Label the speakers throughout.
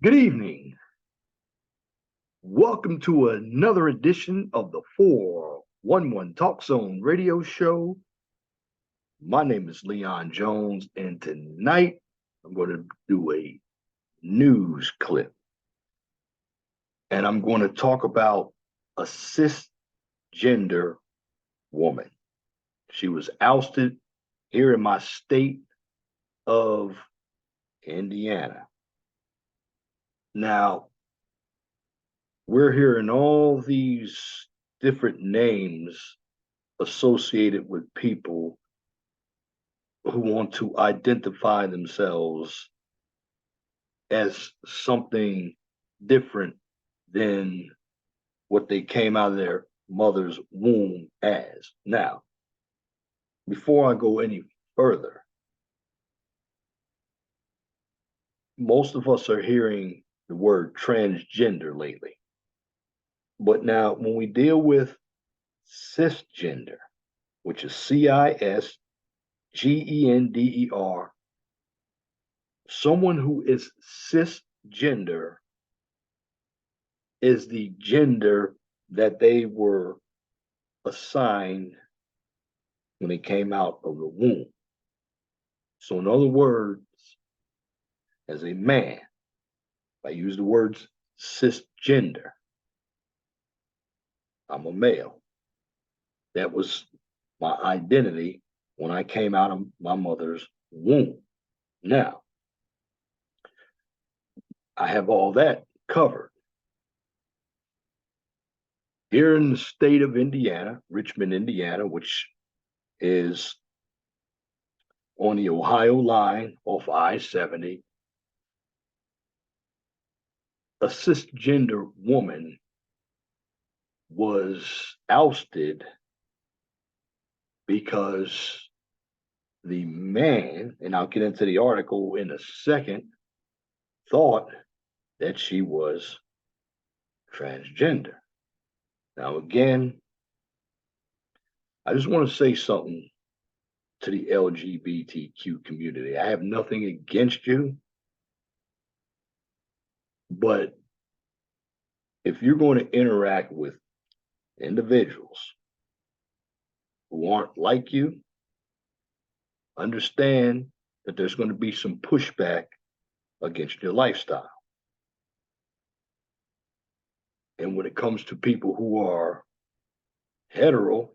Speaker 1: Good evening. Welcome to another edition of the 411 Talk Zone radio show. My name is Leon Jones, and tonight I'm going to do a news clip. And I'm going to talk about a cisgender woman. She was ousted here in my state of Indiana. Now, we're hearing all these different names associated with people who want to identify themselves as something different than what they came out of their mother's womb as. Now, before I go any further, most of us are hearing the word transgender lately. But now, when we deal with cisgender, which is Cisgender, someone who is cisgender is the gender that they were assigned when they came out of the womb. So, in other words, as a man, if I use the words cisgender, I'm a male. That was my identity when I came out of my mother's womb. Now, I have all that covered. Here in the state of Indiana, Richmond, Indiana, which is on the Ohio line off I-70, a cisgender woman was ousted because the man, and I'll get into the article in a second, thought that she was transgender. Now, again, I just want to say something to the LGBTQ community. I have nothing against you, but if you're going to interact with individuals who aren't like you, understand that there's going to be some pushback against your lifestyle. And when it comes to people who are hetero,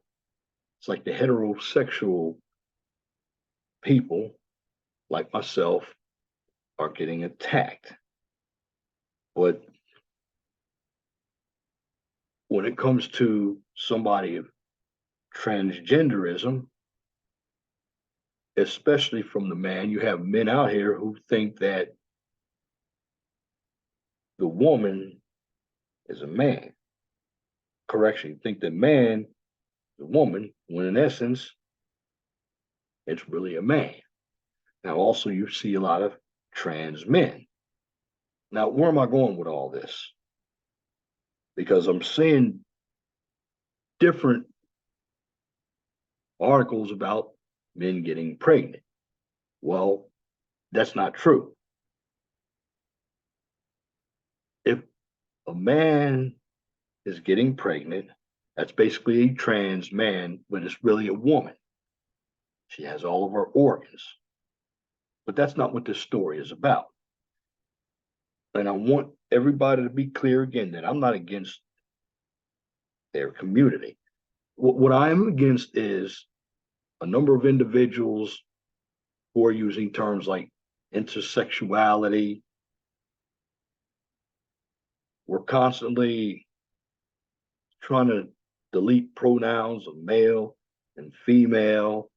Speaker 1: it's like the heterosexual people, like myself, are getting attacked. But when it comes to somebody of transgenderism, especially from the man, you have men out here who think that the woman is a man. Correction, you think that man is a woman, when in essence, it's really a man. Now, also, you see a lot of trans men. Now, where am I going with all this? Because I'm seeing different articles about men getting pregnant. Well, that's not true. If a man is getting pregnant, that's basically a trans man, but it's really a woman. She has all of her organs. But that's not what this story is about. And I want everybody to be clear again that I'm not against their community. What I am against is a number of individuals who are using terms like intersexuality. We're constantly trying to delete pronouns of male and female.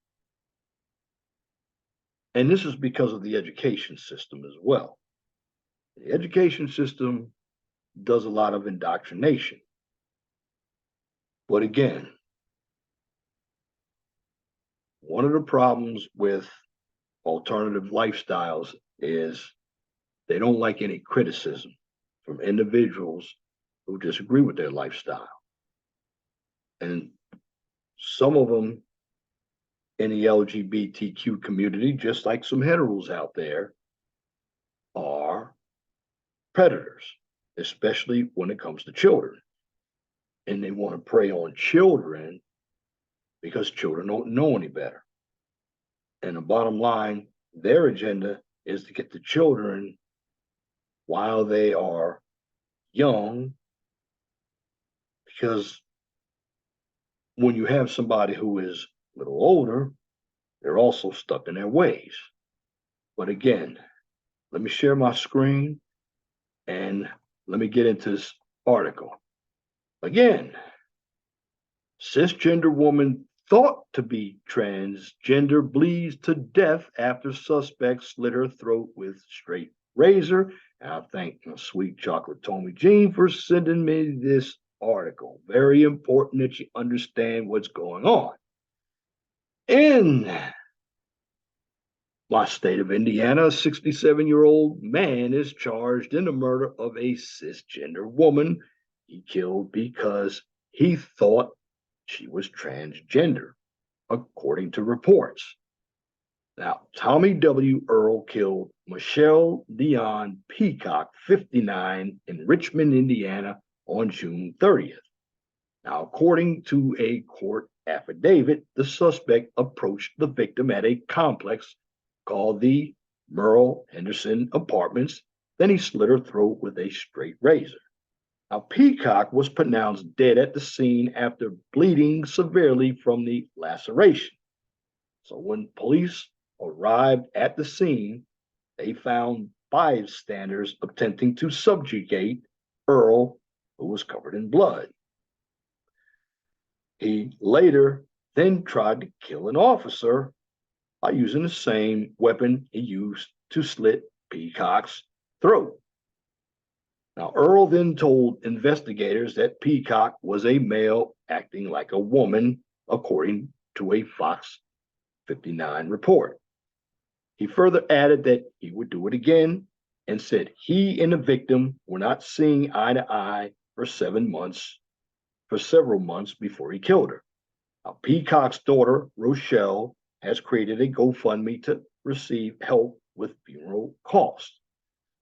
Speaker 1: And this is because of the education system as well. The education system does a lot of indoctrination. But again, one of the problems with alternative lifestyles is they don't like any criticism from individuals who disagree with their lifestyle. And some of them in the LGBTQ community, just like some heteros out there, are predators, especially when it comes to children. And they want to prey on children because children don't know any better. And the bottom line, their agenda is to get the children while they are young, because when you have somebody who is a little older, they're also stuck in their ways. But again, let me share my screen and let me get into this article. Again, cisgender woman thought to be transgender bleeds to death after suspect slit her throat with straight razor. And I thank Sweet Chocolate Tommy Jean for sending me this article. Very important that you understand what's going on. In my state of Indiana, a 67-year-old man is charged in the murder of a cisgender woman he killed because he thought she was transgender, according to reports. Now, Tommy W. Earl killed Michelle Dion Peacock, 59, in Richmond, Indiana, on June 30th. Now, according to a court affidavit, the suspect approached the victim at a complex called the Merle Henderson Apartments. Then he slit her throat with a straight razor. Now, Peacock was pronounced dead at the scene after bleeding severely from the laceration. So when police arrived at the scene, they found bystanders attempting to subjugate Earl, who was covered in blood. He later then tried to kill an officer by using the same weapon he used to slit Peacock's throat. Now, Earl then told investigators that Peacock was a male acting like a woman, according to a Fox 59 report. He further added that he would do it again and said he and the victim were not seeing eye to eye for several months before he killed her. Now, Peacock's daughter, Rochelle, has created a GoFundMe to receive help with funeral costs.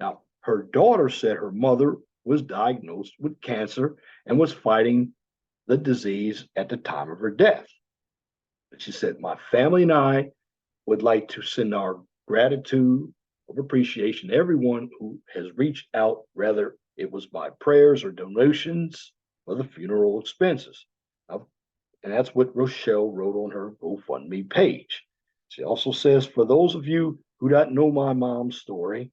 Speaker 1: Now, her daughter said her mother was diagnosed with cancer and was fighting the disease at the time of her death. And she said, my family and I would like to send our gratitude of appreciation to everyone who has reached out, whether it was by prayers or donations for the funeral expenses. Now, and that's what Rochelle wrote on her GoFundMe page. She also says, for those of you who don't know my mom's story,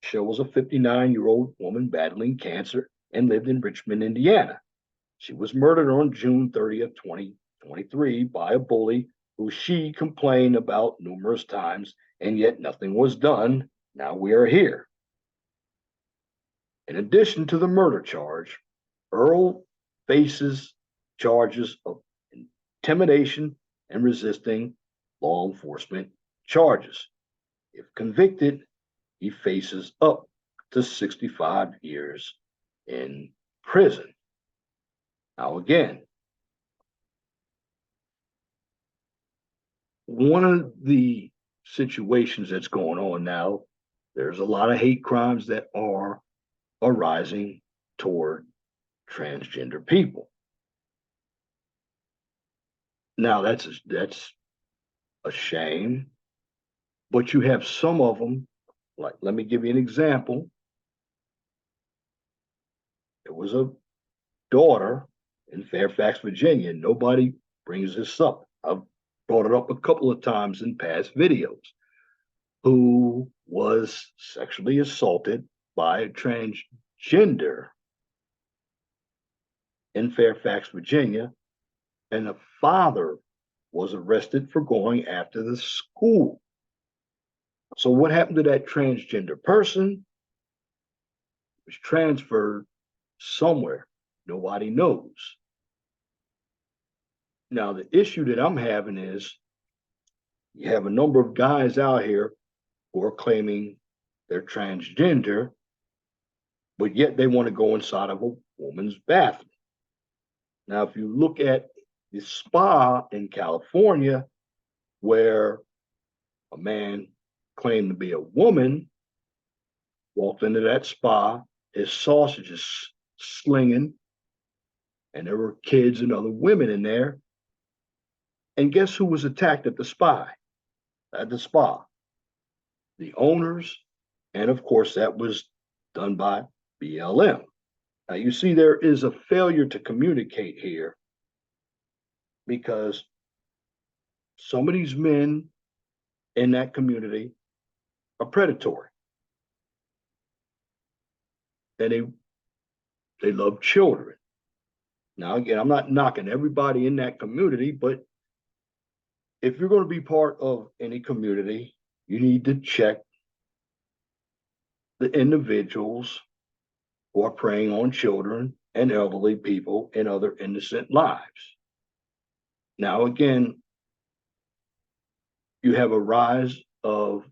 Speaker 1: Rochelle was a 59-year-old woman battling cancer and lived in Richmond, Indiana. She was murdered on June 30th, 2023 by a bully who she complained about numerous times, and yet nothing was done. Now we are here. In addition to the murder charge, Earl faces charges of intimidation and resisting law enforcement charges. If convicted, he faces up to 65 years in prison. Now, again, one of the situations that's going on now, there's a lot of hate crimes that are arising toward transgender people. Now, that's a shame, but you have some of them, like, let me give you an example. There was a daughter in Fairfax, Virginia. Nobody brings this up. I've brought it up a couple of times in past videos, who was sexually assaulted by a transgender in Fairfax, Virginia, and the father was arrested for going after the school. So what happened to that transgender person? It was transferred somewhere. Nobody knows. Now, the issue that I'm having is you have a number of guys out here who are claiming they're transgender, but yet they want to go inside of a woman's bathroom. Now, if you look at the spa in California, where a man claimed to be a woman walked into that spa his sausages slinging, and there were kids and other women in there. And guess who was attacked at the spa? The owners, and of course that was done by BLM. Now you see there is a failure to communicate here because some of these men in that community are predatory. And they love children. Now again, I'm not knocking everybody in that community, but if you're going to be part of any community, you need to check the individuals who are preying on children and elderly people and other innocent lives. Now, again, you have a rise of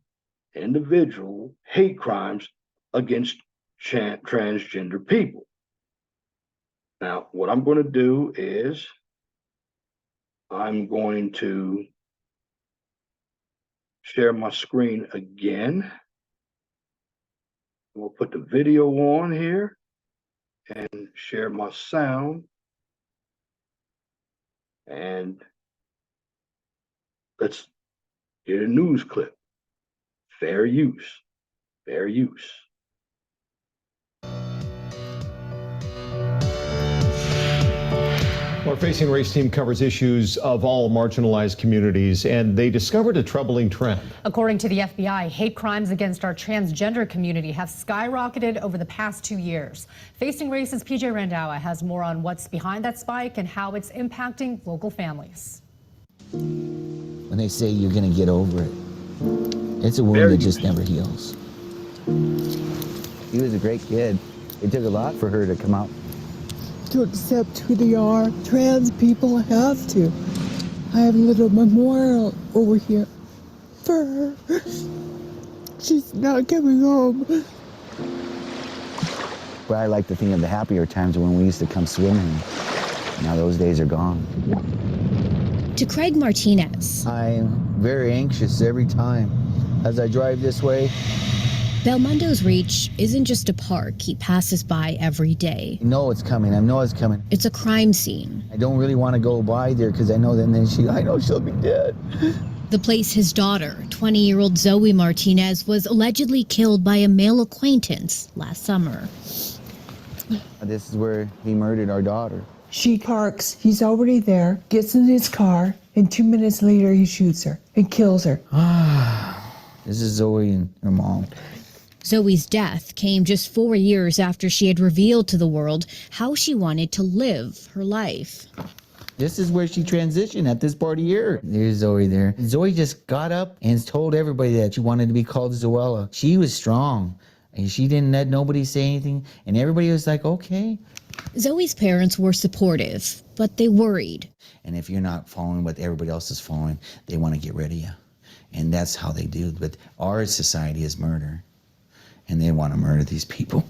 Speaker 1: individual hate crimes against transgender people. Now, what I'm going to do is I'm going to share my screen again. We'll put the video on here and share my sound. And let's get a news clip. Fair use. Fair use.
Speaker 2: Our Facing Race team covers issues of all marginalized communities, and they discovered a troubling trend.
Speaker 3: According to the FBI, hate crimes against our transgender community have skyrocketed over the past 2 years. Facing Race's PJ Randawa has more on what's behind that spike and how it's impacting local families.
Speaker 4: When they say you're going to get over it, it's a wound that just never heals. He was a great kid. It took a lot for her to come out.
Speaker 5: To accept who they are. Trans people have to. I have a little memorial over here for her. She's not coming home.
Speaker 4: But I like to think of the happier times when we used to come swimming. Now those days are gone.
Speaker 6: To Craig Martinez.
Speaker 4: I'm very anxious every time as I drive this way.
Speaker 6: Belmondo's Reach isn't just a park he passes by every day.
Speaker 4: I know it's coming. I know it's coming.
Speaker 6: It's a crime scene.
Speaker 4: I don't really want to go by there because I know that then I know she'll be dead.
Speaker 6: The place his daughter, 20-year-old Zoe Martinez, was allegedly killed by a male acquaintance last summer.
Speaker 4: This is where he murdered our daughter.
Speaker 5: She parks, he's already there, gets in his car, and 2 minutes later he shoots her and kills her.
Speaker 4: This is Zoe and her mom.
Speaker 6: Zoe's death came just 4 years after she had revealed to the world how she wanted to live her life.
Speaker 4: This is where she transitioned at this party here. There's Zoe there. Zoe just got up and told everybody that she wanted to be called Zoella. She was strong and she didn't let nobody say anything. And everybody was like, okay.
Speaker 6: Zoe's parents were supportive, but they worried.
Speaker 4: And if you're not following what everybody else is following, they want to get rid of you. And that's how they do. But our society is murder. And they want to murder these people.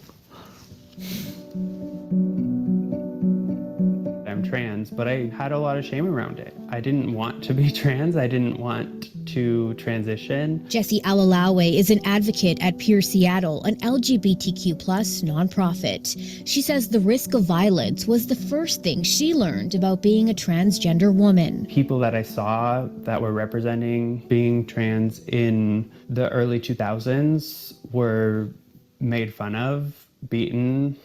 Speaker 7: I'm trans, but I had a lot of shame around it. I didn't want to be trans. I didn't want to transition.
Speaker 6: Jessie Alalawe is an advocate at Peer Seattle, an LGBTQ+ nonprofit. She says the risk of violence was the first thing she learned about being a transgender woman.
Speaker 7: People that I saw that were representing being trans in the early 2000s were made fun of, beaten,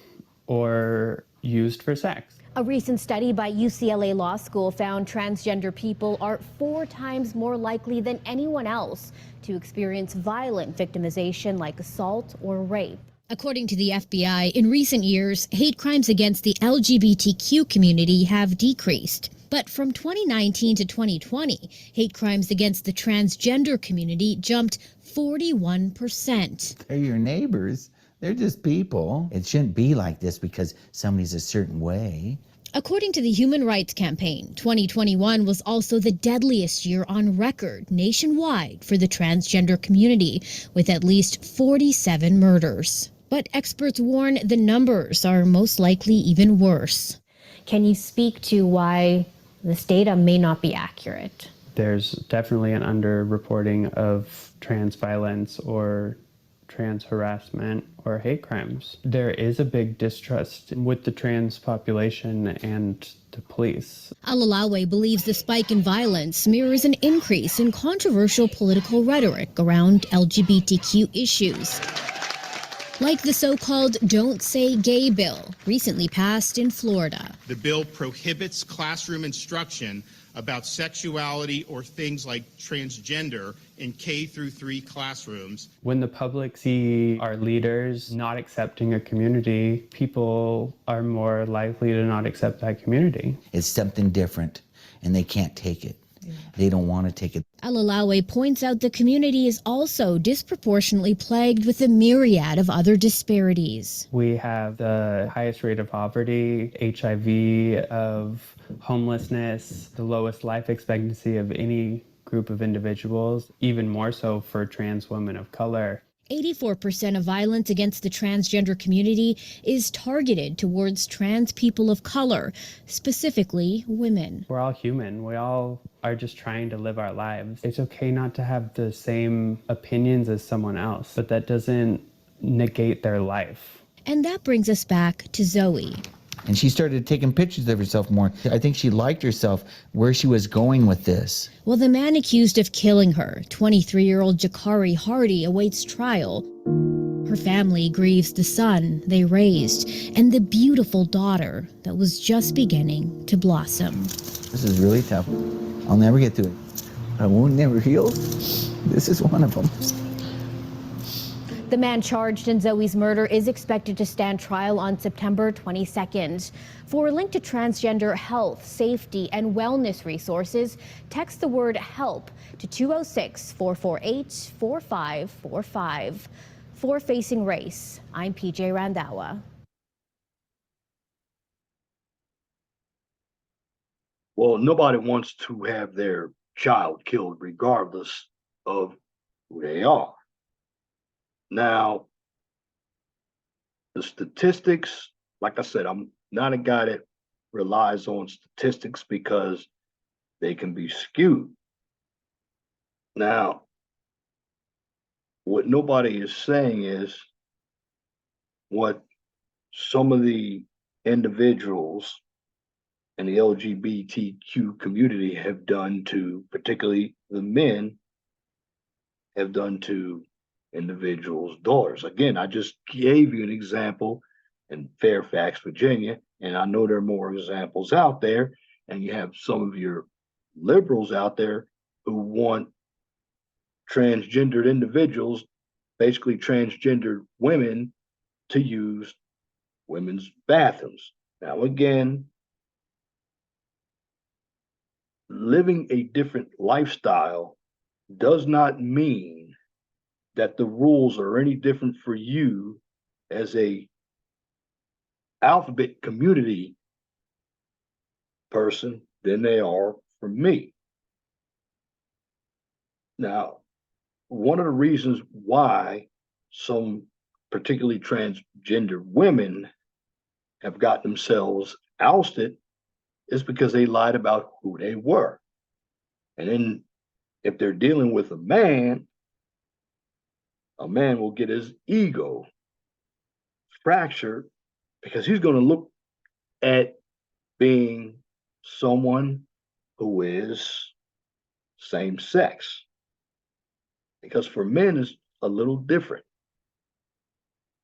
Speaker 7: or used for sex.
Speaker 8: A recent study by UCLA Law School found transgender people are 4 times more likely than anyone else to experience violent victimization like assault or rape.
Speaker 6: According to the FBI, in recent years, hate crimes against the LGBTQ community have decreased. But from 2019 to 2020, hate crimes against the transgender community jumped 41%.
Speaker 4: They're your neighbors. They're just people. It shouldn't be like this because somebody's a certain way.
Speaker 6: According to the Human Rights Campaign, 2021 was also the deadliest year on record nationwide for the transgender community, with at least 47 murders. But experts warn the numbers are most likely even worse.
Speaker 8: Can you speak to why this data may not be accurate?
Speaker 7: There's definitely an underreporting of trans violence or trans harassment or hate crimes. There is a big distrust with the trans population and the police.
Speaker 6: Alalawe believes the spike in violence mirrors an increase in controversial political rhetoric around LGBTQ issues, like the so-called Don't Say Gay bill, recently passed in Florida.
Speaker 9: The bill prohibits classroom instruction about sexuality or things like transgender in K-3 classrooms.
Speaker 7: When the public see our leaders not accepting a community, people are more likely to not accept that community.
Speaker 4: It's something different, and they can't take it. They don't want to take it.
Speaker 6: Alalawe points out the community is also disproportionately plagued with a myriad of other disparities.
Speaker 7: We have the highest rate of poverty, HIV, of homelessness, the lowest life expectancy of any group of individuals, even more so for trans women of color.
Speaker 6: 84% of violence against the transgender community is targeted towards trans people of color, specifically women.
Speaker 7: We're all human. We all are just trying to live our lives. It's okay not to have the same opinions as someone else, but that doesn't negate their life.
Speaker 6: And that brings us back to Zoe.
Speaker 4: And she started taking pictures of herself more. I think she liked herself, where she was going with this.
Speaker 6: Well, the man accused of killing her, 23-year-old Jakari Hardy, awaits trial. Her family grieves the son they raised and the beautiful daughter that was just beginning to blossom.
Speaker 4: This is really tough. I'll never get through it. A wound never heals. This is one of them.
Speaker 8: The man charged in Zoe's murder is expected to stand trial on September 22nd. For a link to transgender health, safety, and wellness resources, text the word HELP to 206-448-4545. For Facing Race, I'm PJ Randhawa.
Speaker 1: Well, nobody wants to have their child killed regardless of who they are. Now, the statistics, like I said, I'm not a guy that relies on statistics because they can be skewed. Now, what nobody is saying is what some of the individuals in the LGBTQ community have done to, particularly the men, have done to individuals' daughters. Again, I just gave you an example in Fairfax, Virginia, and I know there are more examples out there, and you have some of your liberals out there who want transgendered individuals, basically transgendered women, to use women's bathrooms. Now, again, living a different lifestyle does not mean that the rules are any different for you as a alphabet community person than they are for me. Now, one of the reasons why some particularly transgender women have got themselves ousted is because they lied about who they were. And then if they're dealing with a man will get his ego fractured because he's going to look at being someone who is same sex. Because for men, it's a little different.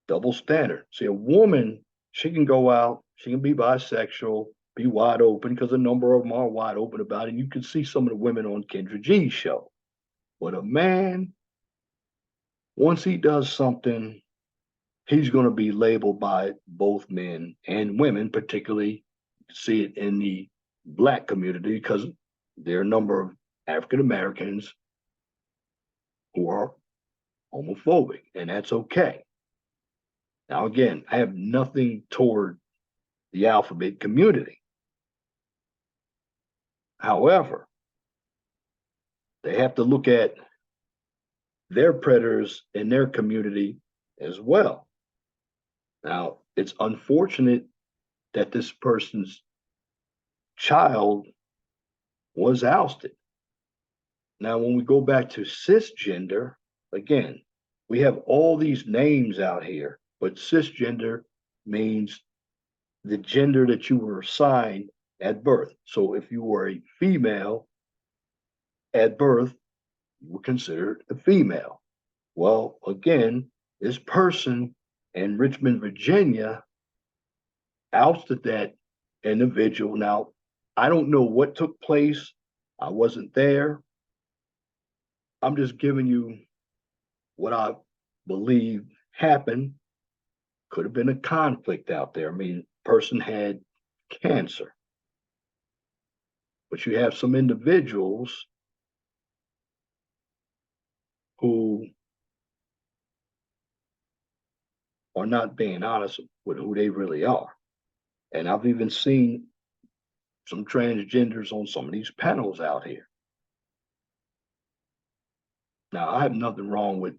Speaker 1: Double standard. See, a woman, she can go out, she can be bisexual, be wide open, because a number of them are wide open about it. You can see some of the women on Kendra G's show. But a man, once he does something, he's going to be labeled by both men and women, particularly see it in the Black community, because there are a number of African Americans who are homophobic, and that's okay. Now, again, I have nothing toward the alphabet community. However, they have to look at their predators in their community as well. Now, it's unfortunate that this person's child was ousted. Now, when we go back to cisgender, again, We have all these names out here, but cisgender means the gender that you were assigned at birth. So if you were a female at birth, you were considered a female. Well, again, this person in Richmond, Virginia, ousted that individual. Now, I don't know what took place. I wasn't there. I'm just giving you what I believe happened. Could have been a conflict out there. I mean, person had cancer. But you have some individuals who are not being honest with who they really are. And I've even seen some transgenders on some of these panels out here. Now, I have nothing wrong with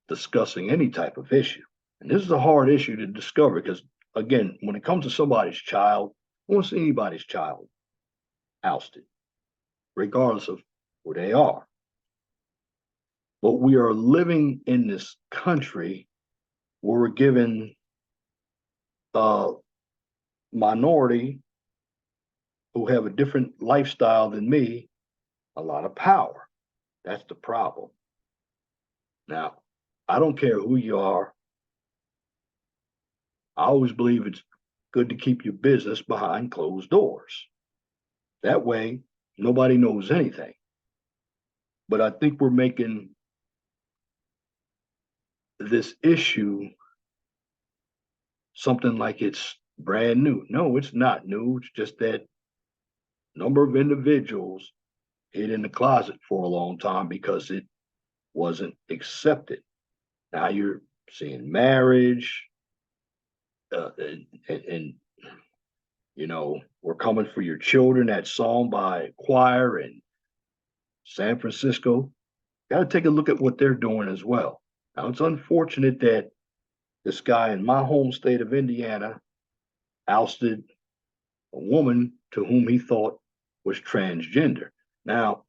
Speaker 1: discussing any type of issue. And this is a hard issue to discover because, again, when it comes to somebody's child, I want to see anybody's child ousted, regardless of who they are. But we are living in this country where we're given a minority who have a different lifestyle than me a lot of power. That's the problem. Now, I don't care who you are. I always believe it's good to keep your business behind closed doors. That way, nobody knows anything. But I think we're making this issue something like it's brand new. No, it's not new. It's just that number of individuals hid in the closet for a long time because it wasn't accepted. Now you're seeing marriage, and you know, we're coming for your children. That song by choir in San Francisco. Got to take a look at what they're doing as well. Now it's unfortunate that this guy in my home state of Indiana ousted a woman to whom he thought was transgender. Now,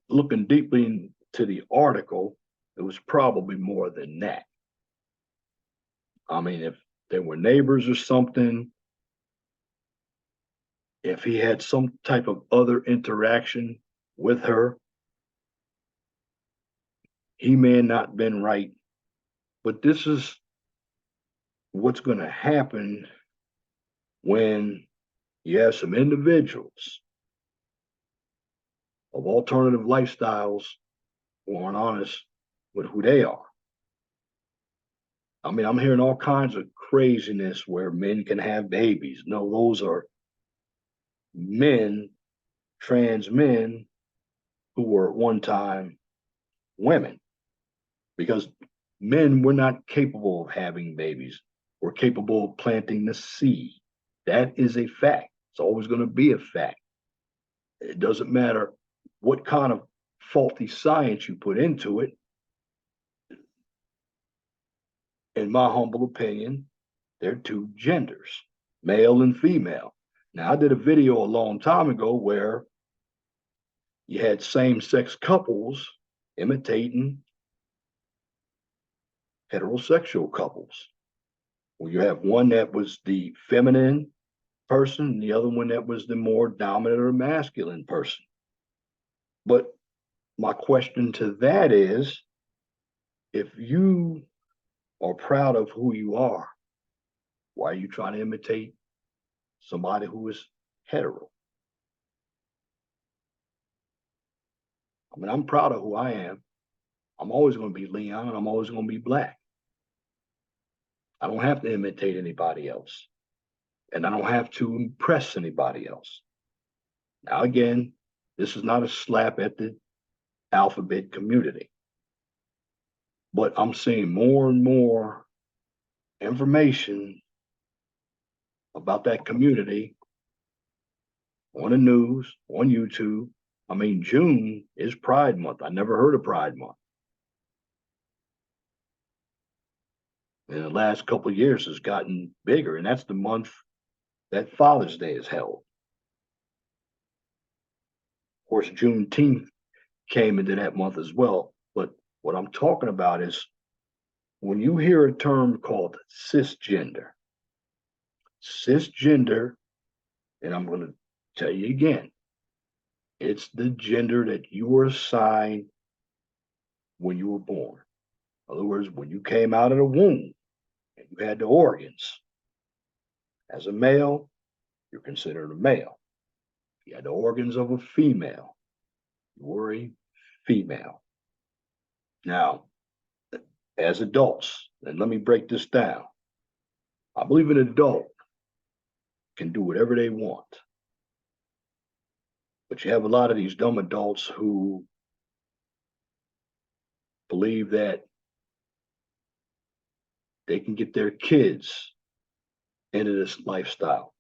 Speaker 1: looking deeply into the article, it was probably more than that. I mean, if they were neighbors or something, if he had some type of other interaction with her, he may have not been right. But this is what's going to happen when you have some individuals of alternative lifestyles who aren't honest with who they are. I mean, I'm hearing all kinds of craziness where men can have babies. No, those are men, trans men, who were at one time women. Because men, we're not capable of having babies. We're capable of planting the seed. That is a fact. It's always going to be a fact. It doesn't matter what kind of faulty science you put into it. In my humble opinion, there are two genders, male and female. Now, I did a video a long time ago where you had same-sex couples imitating heterosexual couples. Well, you have one that was the feminine person, and the other one that was the more dominant or masculine person. But my question to that is, if you are proud of who you are, why are you trying to imitate somebody who is hetero? I mean, I'm proud of who I am. I'm always going to be Leon, and I'm always going to be Black. I don't have to imitate anybody else. And I don't have to impress anybody else. Now, again, this is not a slap at the alphabet community. But I'm seeing more and more information about that community on the news, on YouTube. I mean, June is Pride Month. I never heard of Pride Month. In the last couple of years, it's gotten bigger, and that's the month that Father's Day is held. Of course, Juneteenth came into that month as well, but What I'm talking about is when you hear a term called cisgender, and I'm going to tell you again, it's the gender that you were assigned when you were born. In other words, when you came out of the womb and you had the organs. As a male, you're considered a male. If you had the organs of a female, you were a female. Now, as adults, and let me break this down. I believe an adult can do whatever they want. But you have a lot of these dumb adults who believe that they can get their kids into this lifestyle,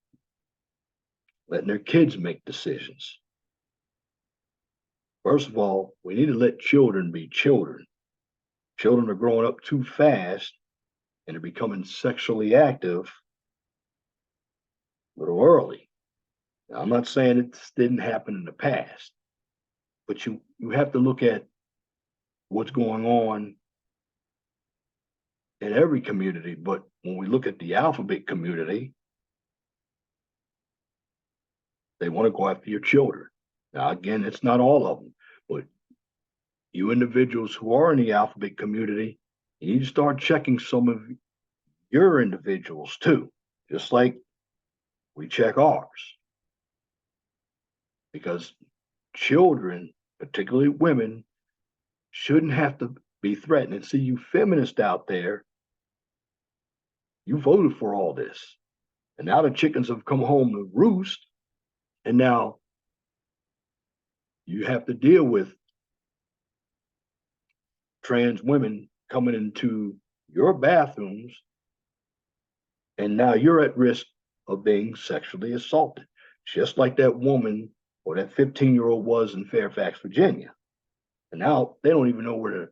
Speaker 1: letting their kids make decisions. First of all, we need to let children be children. Children are growing up too fast and they're becoming sexually active a little early. Now, I'm not saying it didn't happen in the past, but you have to look at what's going on in every community. But when we look at the alphabet community, they want to go after your children. Now, again, it's not all of them, but you individuals who are in the alphabet community, you need to start checking some of your individuals too, just like we check ours. Because children, particularly women, shouldn't have to be threatened. And see, you feminists out there, you voted for all this. And now the chickens have come home to roost. And now you have to deal with trans women coming into your bathrooms. And now you're at risk of being sexually assaulted, just like that woman or that 15-year-old was in Fairfax, Virginia. And now they don't even know where the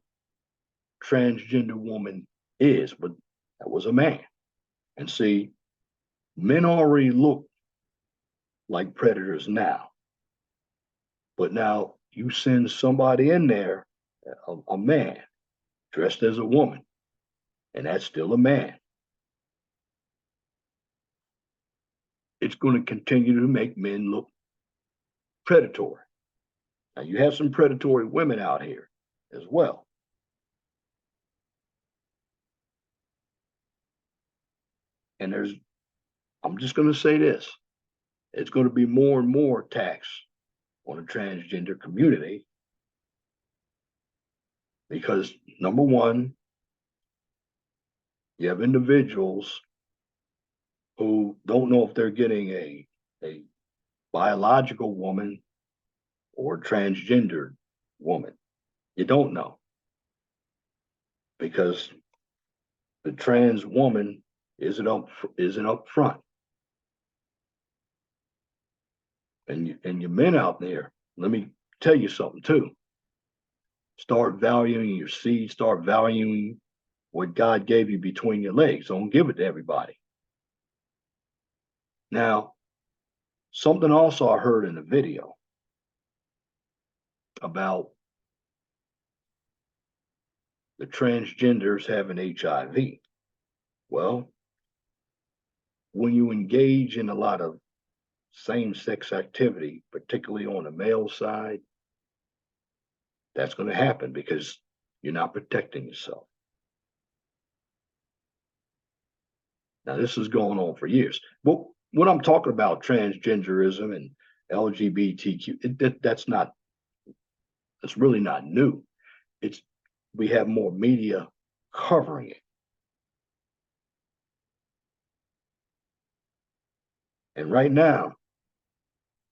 Speaker 1: transgender woman is, but that was a man. And see, men already look like predators now. But now you send somebody in there, a man, dressed as a woman, and that's still a man. It's going to continue to make men look predatory. Now, you have some predatory women out here as well. And I'm just going to say this, it's going to be more and more attacks on the transgender community because, number one, you have individuals who don't know if they're getting a biological woman or transgender woman. You don't know because the trans woman isn't up front. And you men out there, let me tell you something too. Start valuing your seed, start valuing what God gave you between your legs. Don't give it to everybody. Now, something also I heard in a video about the transgenders having HIV. Well, when you engage in a lot of same-sex activity, particularly on the male side, that's going to happen because you're not protecting yourself. Now, this is going on for years. But when I'm talking about transgenderism and LGBTQ, that's really not new. We have more media covering it. And right now,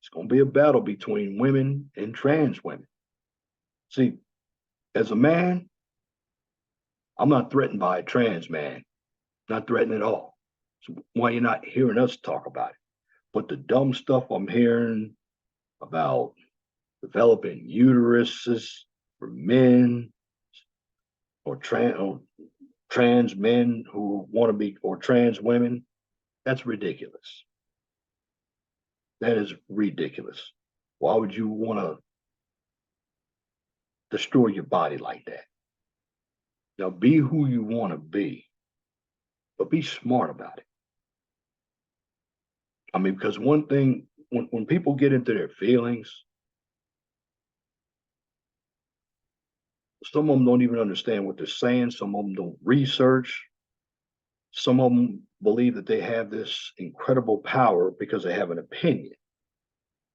Speaker 1: it's going to be a battle between women and trans women. See, as a man, I'm not threatened by a trans man, not threatened at all. So why you're not hearing us talk about it? But the dumb stuff I'm hearing about developing uteruses for men or trans men who want to be, or trans women, that's ridiculous. That is ridiculous. Why would you want to destroy your body like that? Now be who you want to be, but be smart about it. I mean, because one thing, when people get into their feelings, some of them don't even understand what they're saying. Some of them don't research. Some of them believe that they have this incredible power because they have an opinion.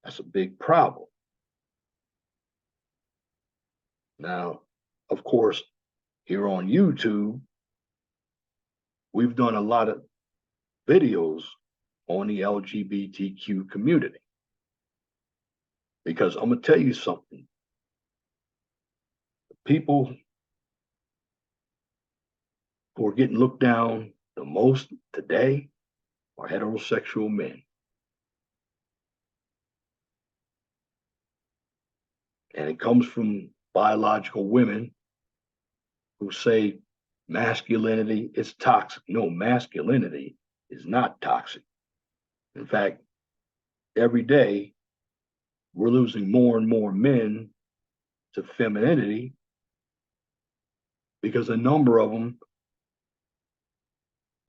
Speaker 1: That's a big problem. Now, of course, here on YouTube, we've done a lot of videos on the LGBTQ community. Because I'm going to tell you something. People who are getting looked down the most today are heterosexual men. And it comes from biological women who say masculinity is toxic. No, masculinity is not toxic. In fact, every day we're losing more and more men to femininity because a number of them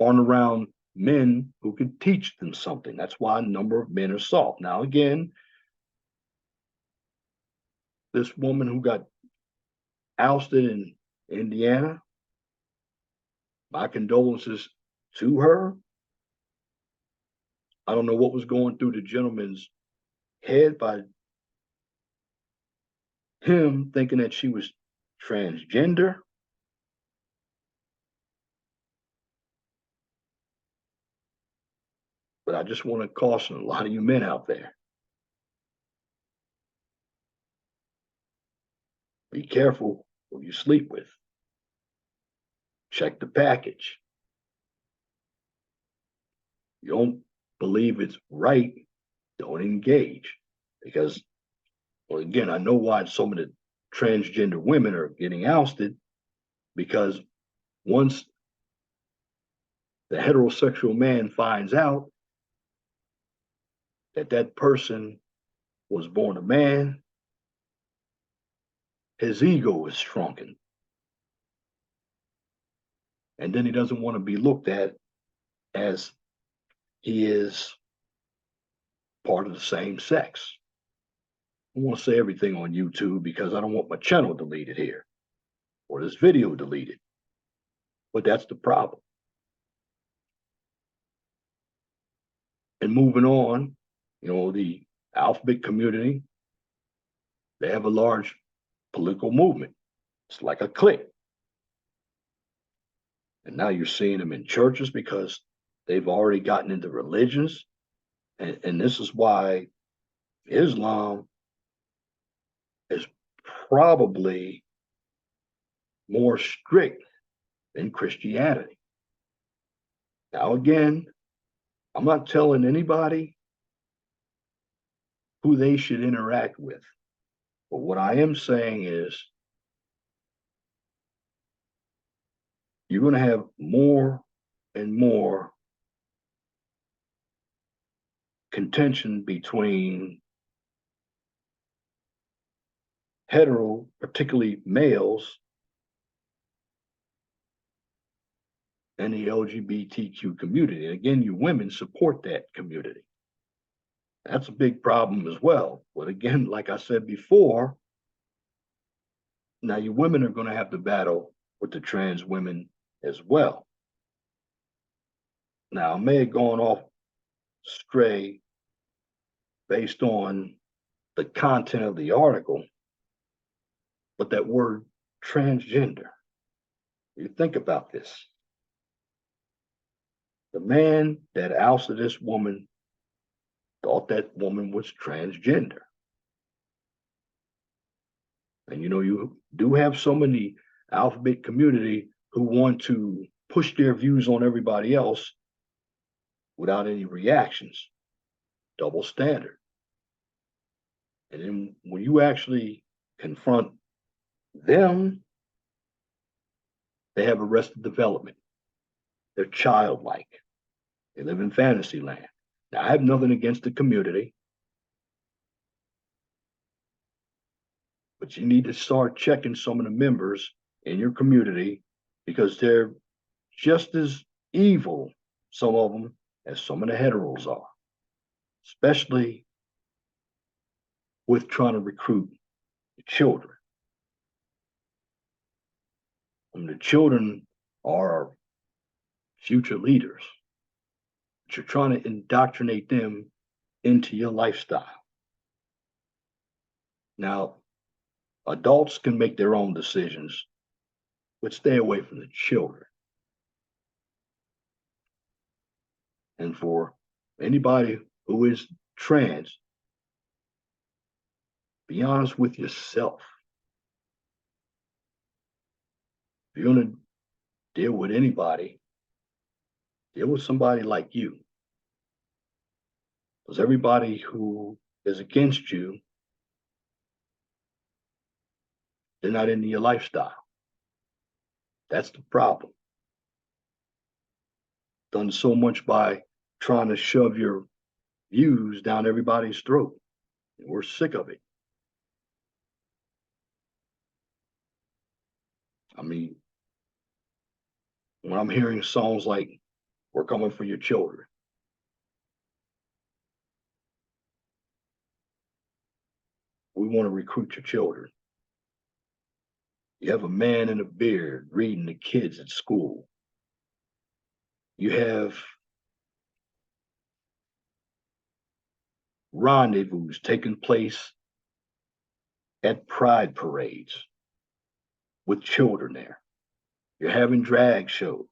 Speaker 1: aren't around men who can teach them something. That's why a number of men are soft. Now, again, this woman who got ousted in Indiana, my condolences to her. I don't know what was going through the gentleman's head by him thinking that she was transgender. But I just want to caution a lot of you men out there. Be careful who you sleep with. Check the package. You don't believe it's right, don't engage. Because, well, again, I know why some of the transgender women are getting ousted, because once the heterosexual man finds out that that person was born a man, his ego is shrunken. And then he doesn't want to be looked at as he is part of the same sex. I want to say everything on YouTube because I don't want my channel deleted here or this video deleted. But that's the problem. And moving on, the alphabet community, they have a large political movement. It's like a clique. And now you're seeing them in churches because they've already gotten into religions. And this is why Islam is probably more strict than Christianity. Now, again, I'm not telling anybody who they should interact with. But what I am saying is you're going to have more and more contention between hetero, particularly males, and the LGBTQ community. And again, you women support that community. That's a big problem as well. But again, like I said before, now you women are going to have to battle with the trans women as well. Now, I may have gone off stray based on the content of the article, but that word transgender, you think about this. The man that ousted this woman thought that woman was transgender. And you do have some in the alphabet community who want to push their views on everybody else without any reactions. Double standard. And then when you actually confront them, they have arrested development. They're childlike. They live in fantasy land. Now, I have nothing against the community, but you need to start checking some of the members in your community because they're just as evil, some of them, as some of the heteros are, especially with trying to recruit the children. I mean, the children are our future leaders, but you're trying to indoctrinate them into your lifestyle. Now, adults can make their own decisions, but stay away from the children. And for anybody who is trans, be honest with yourself. If you're going to deal with anybody, deal with somebody like you. Because everybody who is against you, they're not into your lifestyle. That's the problem. Done so much by trying to shove your views down everybody's throat. We're sick of it. I mean, when I'm hearing songs like, "We're coming for your children," we want to recruit your children. You have a man in a beard reading to kids at school. You have rendezvous taking place at pride parades with children there. You're having drag shows.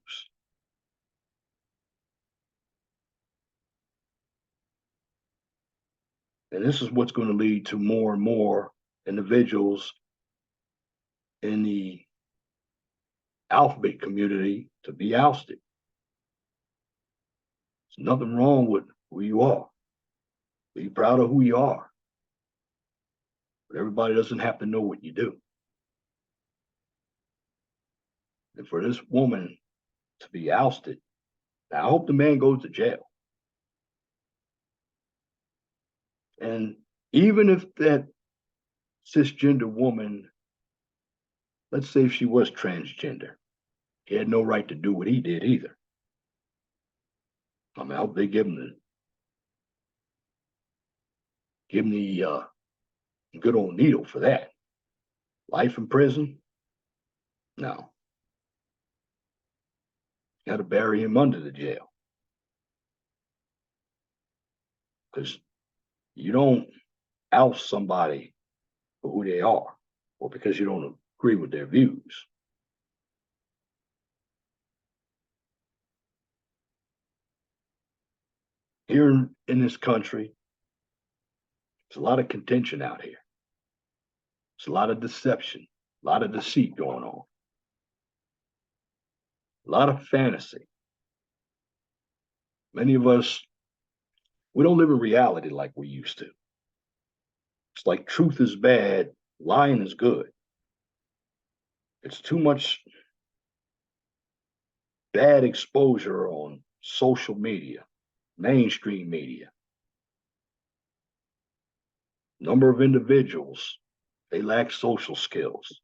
Speaker 1: And this is what's going to lead to more and more individuals in the alphabet community to be ousted. There's nothing wrong with who you are. Be proud of who you are. But everybody doesn't have to know what you do. And for this woman to be ousted, now I hope the man goes to jail. And even if that cisgender woman, let's say if she was transgender, he had no right to do what he did either. I mean, I hope they give him the good old needle for that. Life in prison? No. Got to bury him under the jail. Because you don't oust somebody for who they are or because you don't agree with their views. Here in this country, there's a lot of contention out here. There's a lot of deception, a lot of deceit going on, a lot of fantasy. Many of us, we don't live in reality like we used to. It's like truth is bad, lying is good. It's too much bad exposure on social media, mainstream media. Number of individuals, they lack social skills.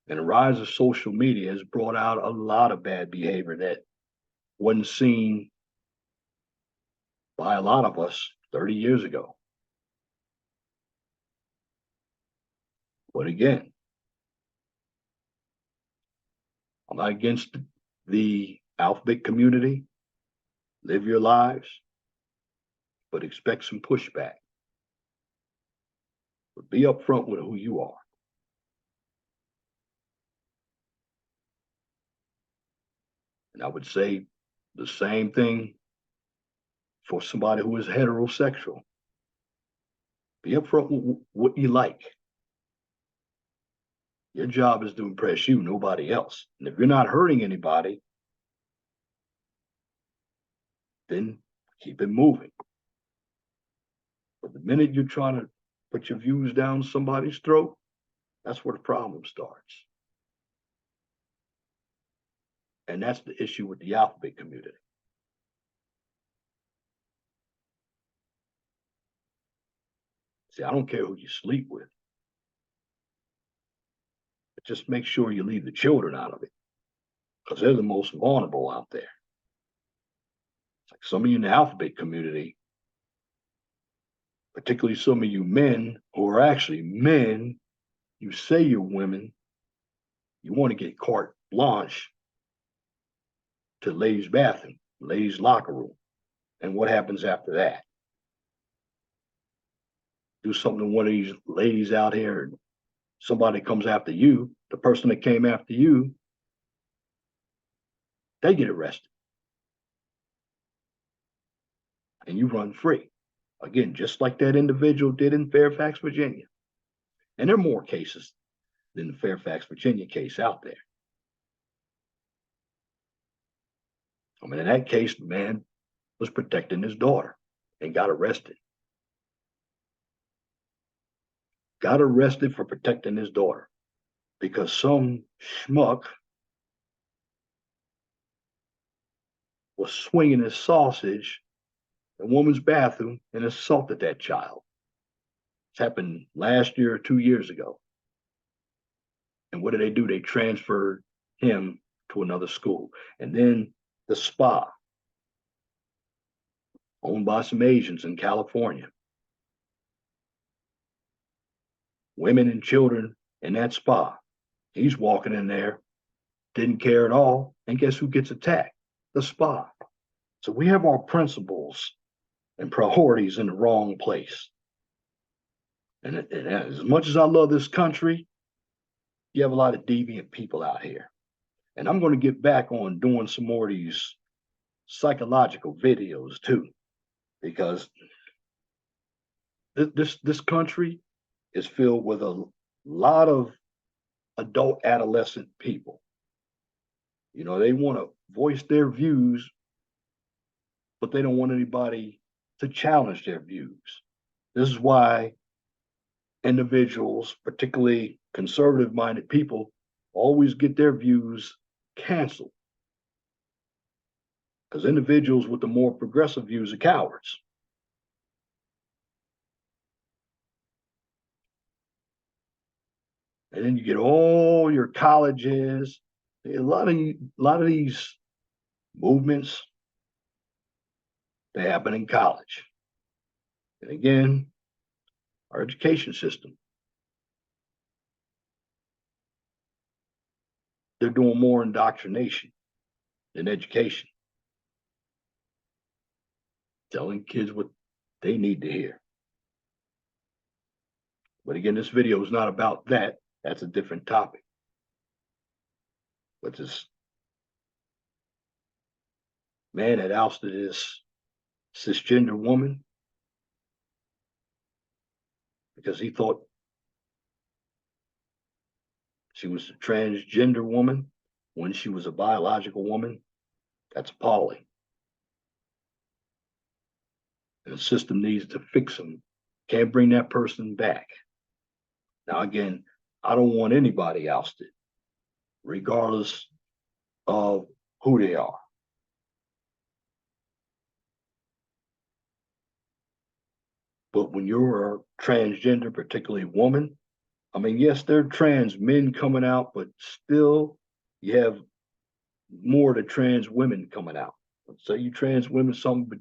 Speaker 1: And the rise of social media has brought out a lot of bad behavior that wasn't seen by a lot of us 30 years ago. But again, I'm not against the alphabet community. Live your lives, but expect some pushback. But be upfront with who you are. And I would say the same thing for somebody who is heterosexual. Be upfront with what you like. Your job is to impress you, nobody else. And if you're not hurting anybody, then keep it moving. But the minute you're trying to put your views down somebody's throat, that's where the problem starts. And that's the issue with the alphabet community. See, I don't care who you sleep with. just make sure you leave the children out of it, because they're the most vulnerable out there. It's like some of you in the alphabet community, particularly some of you men who are actually men, you say you're women, you want to get carte blanche to ladies' bathroom, ladies' locker room. And what happens after that? Do something to one of these ladies out here, and somebody comes after you, the person that came after you, they get arrested. And you run free. Again, just like that individual did in Fairfax, Virginia. And there are more cases than the Fairfax, Virginia case out there. I mean, in that case, the man was protecting his daughter and got arrested. Got arrested for protecting his daughter because some schmuck was swinging his sausage in a woman's bathroom and assaulted that child. It's happened last year or 2 years ago. And what did? They transferred him to another school. And then the spa, owned by some Asians in California. Women and children in that spa. He's walking in there, didn't care at all. And guess who gets attacked? The spa. So we have our principles and priorities in the wrong place. And as much as I love this country, you have a lot of deviant people out here. And I'm going to get back on doing some more of these psychological videos too, because this country is filled with a lot of adult adolescent people. You know, they want to voice their views, but they don't want anybody to challenge their views. This is why individuals, particularly conservative-minded people, always get their views canceled. Because individuals with the more progressive views are cowards. And then you get all your colleges. A lot of these movements, they happen in college. And again, our education system, they're doing more indoctrination than education. Telling kids what they need to hear. But again, this video is not about that. That's a different topic. But this man had ousted his cisgender woman because he thought she was a transgender woman when she was a biological woman. That's appalling. And the system needs to fix them. Can't bring that person back. Now, again, I don't want anybody ousted, regardless of who they are. But when you're a transgender, particularly woman, I mean, yes, there are trans men coming out, but still you have more to trans women coming out. Let's say you trans women, something, but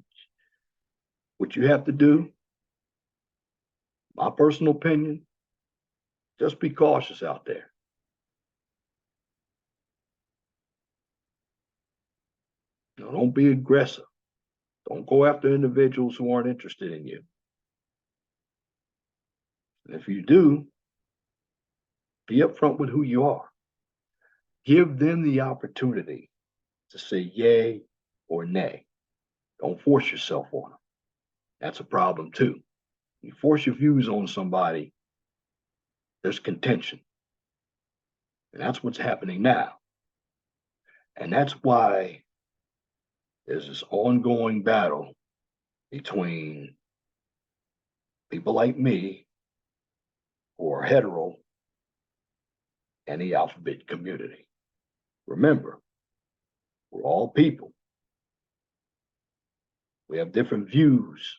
Speaker 1: what you have to do, my personal opinion, just be cautious out there. You know, don't be aggressive. Don't go after individuals who aren't interested in you. And if you do, be upfront with who you are. Give them the opportunity to say yay or nay. Don't force yourself on them. That's a problem too. You force your views on somebody, there's contention. And that's what's happening now. And that's why there's this ongoing battle between people like me who are hetero and the alphabet community. Remember, we're all people. We have different views.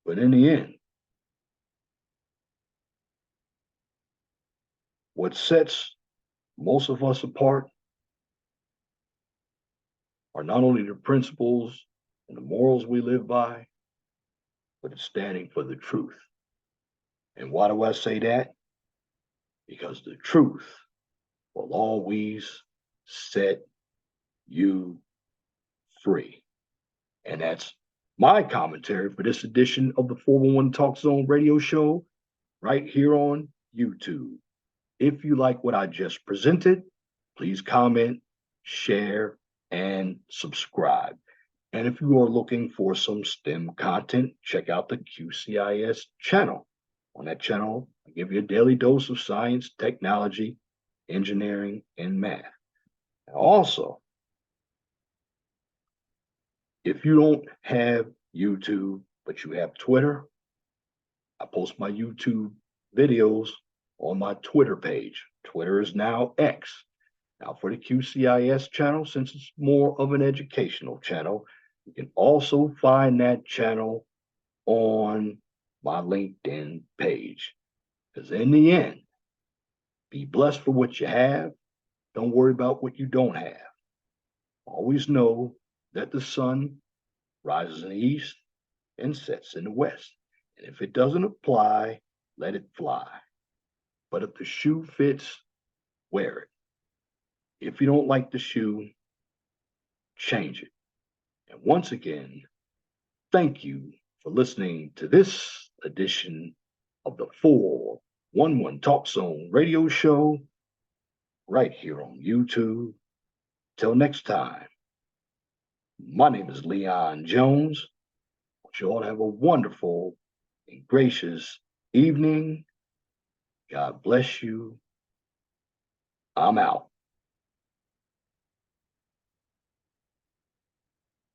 Speaker 1: But in the end, What sets most of us apart are not only the principles and the morals we live by, but it's standing for the truth. And why do I say that? Because the truth will always set you free. And that's my commentary for this edition of the 411 Talk Zone radio show right here on YouTube. If you like what I just presented, please comment, share, and subscribe. And if you are looking for some STEM content, check out the QCIS channel. On that channel, I give you a daily dose of science, technology, engineering, and math. And also, if you don't have YouTube, but you have Twitter, I post my YouTube videos on my Twitter page. Twitter is now X. Now, for the QCIS channel, since it's more of an educational channel, you can also find that channel on my LinkedIn page. Because in the end, be blessed for what you have. Don't worry about what you don't have. Always know that the sun rises in the east and sets in the west. And if it doesn't apply, let it fly. But if the shoe fits, wear it. If you don't like the shoe, change it. And once again, thank you for listening to this edition of the 411 Talk Zone radio show right here on YouTube. Till next time, my name is Leon Jones. I want you all to have a wonderful and gracious evening. God bless you. I'm out.